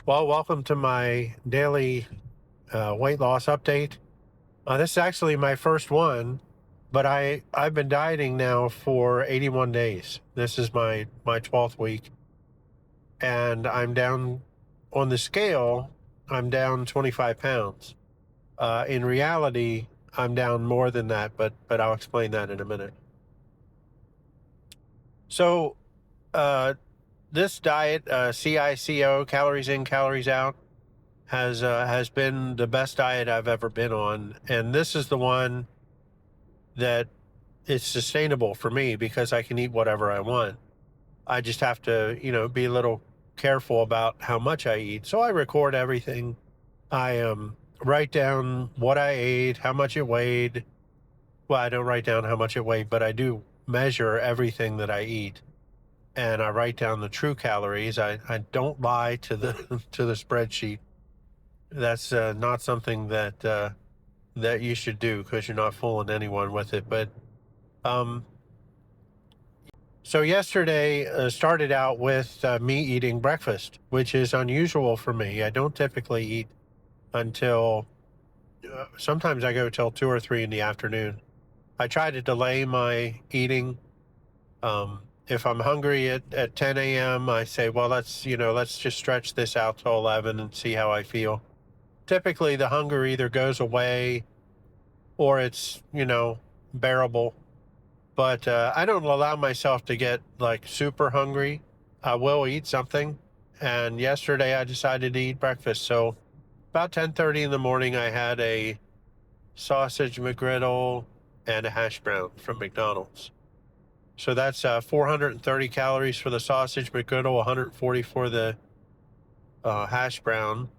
Well, welcome to my daily weight loss update. This is actually my first one, but I've been dieting now for 81 days. This is my 12th week, and I'm down on the scale. I'm down 25 pounds. In reality, I'm down more than that, but I'll explain that in a minute. So, uh, this diet, CICO, calories in, calories out, has been the best diet I've ever been on, and this is the one that is sustainable for me because I can eat whatever I want. I just have to, be a little careful about how much I eat. So I record everything. I write down what I ate, how much it weighed. Well, I don't write down how much it weighed, but I do measure everything that I eat, and I write down the true calories. I don't lie to the to the spreadsheet. That's not something that you should do because you're not fooling anyone with it. But um, so yesterday started out with me eating breakfast, which is unusual for me. I don't typically eat until sometimes I go till 2 or 3 in the afternoon. I try to delay my eating. If I'm hungry at 10 a.m., I say, well, let's just stretch this out till 11 and see how I feel. Typically, the hunger either goes away or it's, bearable. But I don't allow myself to get like super hungry. I will eat something. And yesterday I decided to eat breakfast. So about 10:30 in the morning, I had a sausage McGriddle and a hash brown from McDonald's. So that's 430 calories for the sausage McGriddle, 140 for the hash brown.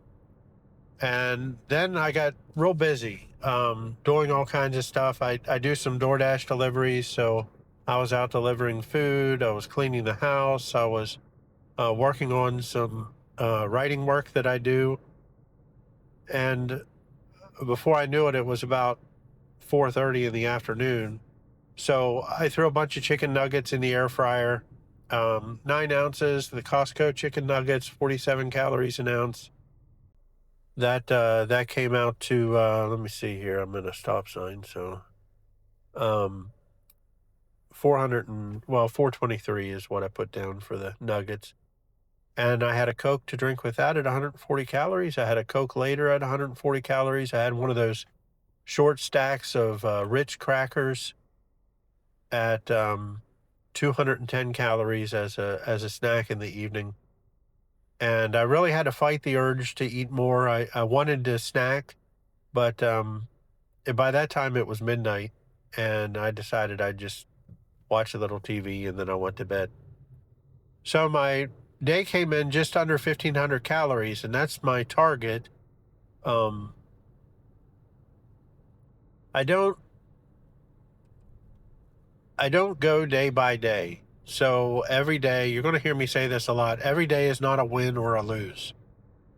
And then I got real busy doing all kinds of stuff. I do some DoorDash deliveries, so I was out delivering food. I was cleaning the house. I was working on some writing work that I do. And before I knew it, it was about 4:30 in the afternoon. So I threw a bunch of chicken nuggets in the air fryer, 9 ounces. The Costco chicken nuggets, 47 calories an ounce. That came out to let me see here. I'm in a stop sign, so 423 is what I put down for the nuggets. And I had a Coke to drink with that at 140 calories. I had a Coke later at 140 calories. I had one of those short stacks of Ritz crackers at 210 calories as a snack in the evening. And I really had to fight the urge to eat more. I wanted to snack, but by that time it was midnight, and I decided I'd just watch a little TV and then I went to bed. So my day came in just under 1,500 calories, and that's my target. Um, I don't I don't go day by day. So every day, you're going to hear me say this a lot. Every day is not a win or a lose.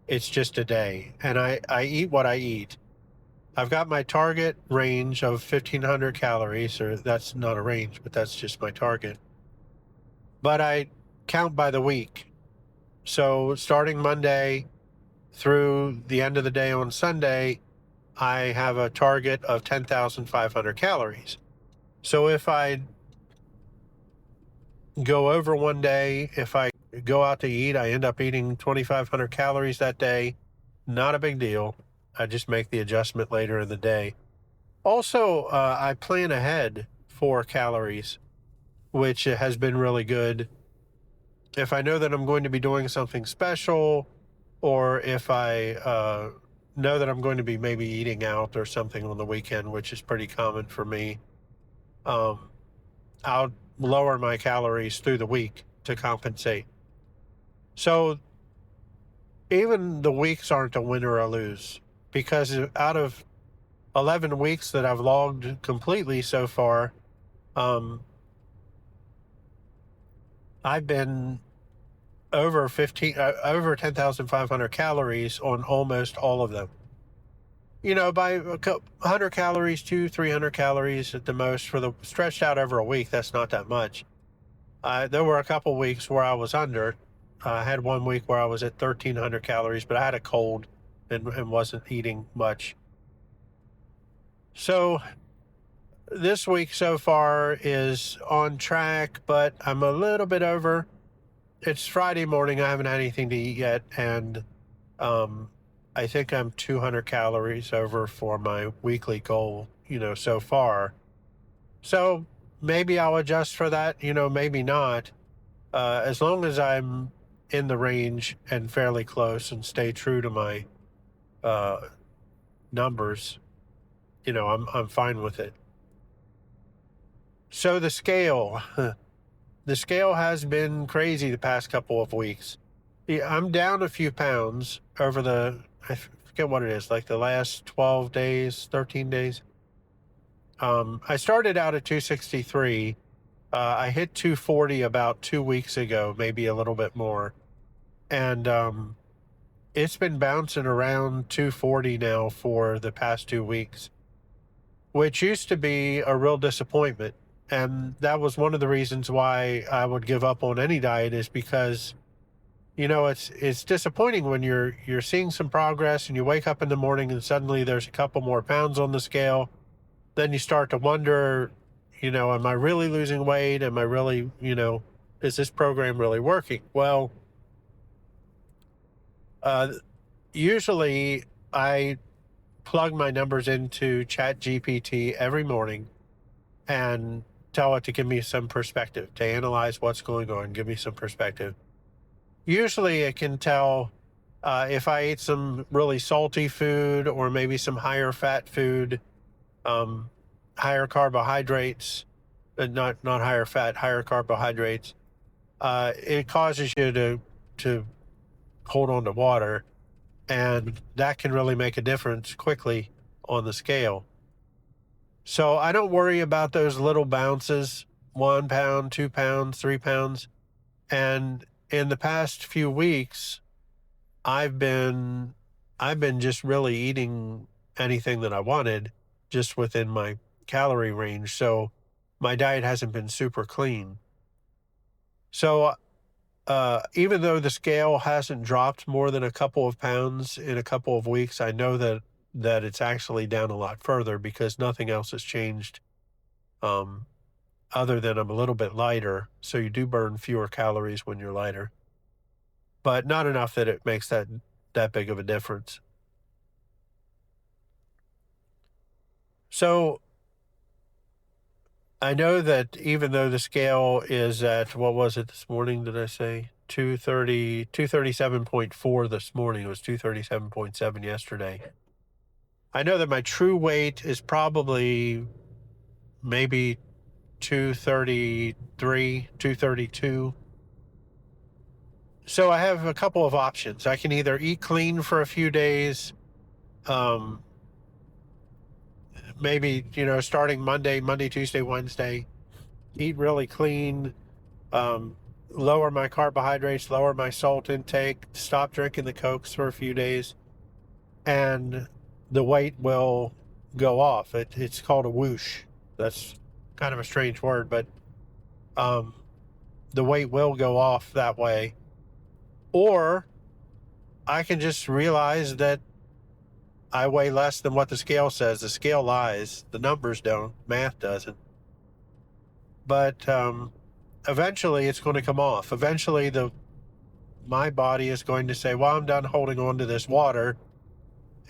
It's just a day, and I eat what I eat. I've got my target range of 1,500 calories, or that's not a range, but that's just my target. But I count by the week. So starting Monday through the end of the day on Sunday, I have a target of 10,500 calories. So if I go over one day, if I go out to eat, I end up eating 2,500 calories that day. Not a big deal. I just make the adjustment later in the day. Also, I plan ahead for calories, which has been really good. If I know that I'm going to be doing something special, or if I know that I'm going to be maybe eating out or something on the weekend, which is pretty common for me, um, I'll lower my calories through the week to compensate. So even the weeks aren't a win or a lose, because out of 11 weeks that I've logged completely so far, I've been over 10,500 calories on almost all of them. By 100 calories to 300 calories at the most for the stretched out over a week. That's not that much. There were a couple weeks where I was under, I had one week where I was at 1,300 calories, but I had a cold and wasn't eating much. So this week so far is on track, but I'm a little bit over. It's Friday morning. I haven't had anything to eat yet, and um, I think I'm 200 calories over for my weekly goal, so far. So maybe I'll adjust for that, maybe not. As long as I'm in the range and fairly close and stay true to my uh, numbers, I'm fine with it. So the scale, the scale has been crazy the past couple of weeks. Yeah, I'm down a few pounds over I forget what it is, like the last 12 days, 13 days. I started out at 263. I hit 240 about 2 weeks ago, maybe a little bit more. And it's been bouncing around 240 now for the past 2 weeks, which used to be a real disappointment. And that was one of the reasons why I would give up on any diet, is because, it's disappointing when you're seeing some progress and you wake up in the morning and suddenly there's a couple more pounds on the scale. Then you start to wonder, am I really losing weight? Am I really, is this program really working? Well, usually I plug my numbers into Chat GPT every morning and tell it to give me some perspective, to analyze what's going on, give me some perspective. Usually it can tell if I ate some really salty food or maybe some higher fat food, higher carbohydrates, not higher fat, higher carbohydrates. It causes you to hold on to water, and that can really make a difference quickly on the scale. So I don't worry about those little bounces, 1 pound, 2 pounds, 3 pounds. And in the past few weeks, I've been just really eating anything that I wanted, just within my calorie range. So my diet hasn't been super clean. So even though the scale hasn't dropped more than a couple of pounds in a couple of weeks, I know that it's actually down a lot further because nothing else has changed, um, other than I'm a little bit lighter. So you do burn fewer calories when you're lighter, but not enough that it makes that big of a difference. So I know that even though the scale is at, what was it this morning? Did I say 237.4 this morning? It was 237.7 yesterday. I know that my true weight is probably maybe 233, 232. So I have a couple of options. I can either eat clean for a few days, um, maybe, starting Monday, Tuesday, Wednesday, eat really clean, lower my carbohydrates, lower my salt intake, stop drinking the Cokes for a few days, and the weight will go off. It's called a whoosh. That's kind of a strange word, but the weight will go off that way. Or I can just realize that I weigh less than what the scale says. The scale lies. The numbers don't. Math doesn't. But eventually it's going to come off. Eventually my body is going to say, well, I'm done holding on to this water,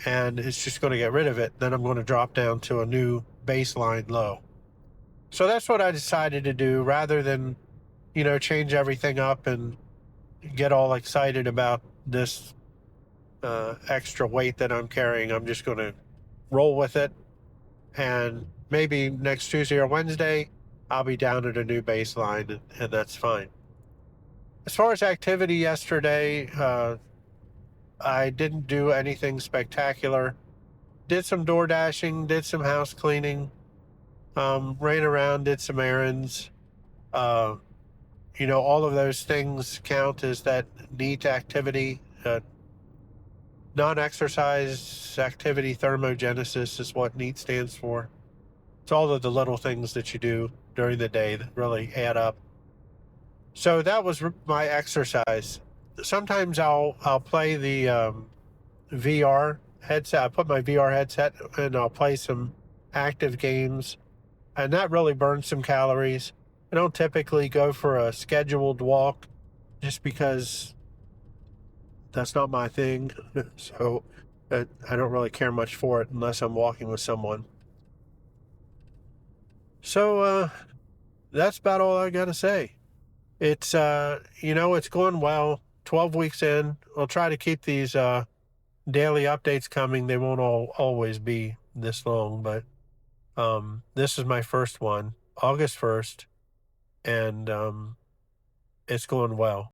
and it's just going to get rid of it. Then I'm going to drop down to a new baseline low. So that's what I decided to do, rather than, change everything up and get all excited about this extra weight that I'm carrying. I'm just going to roll with it. And maybe next Tuesday or Wednesday, I'll be down at a new baseline, and that's fine. As far as activity yesterday, I didn't do anything spectacular. Did some door dashing, did some house cleaning, ran around, did some errands. All of those things count as that NEAT activity. Non-exercise activity thermogenesis is what NEAT stands for. It's all of the little things that you do during the day that really add up. So that was my exercise. sometimes I'll play the VR headset. I put my VR headset and I'll play some active games, and that really burns some calories. I don't typically go for a scheduled walk just because that's not my thing. So I don't really care much for it unless I'm walking with someone. So that's about all I got to say. It's it's going well. 12 weeks in. I'll try to keep these daily updates coming. They won't always be this long, but this is my first one, August 1st, and it's going well.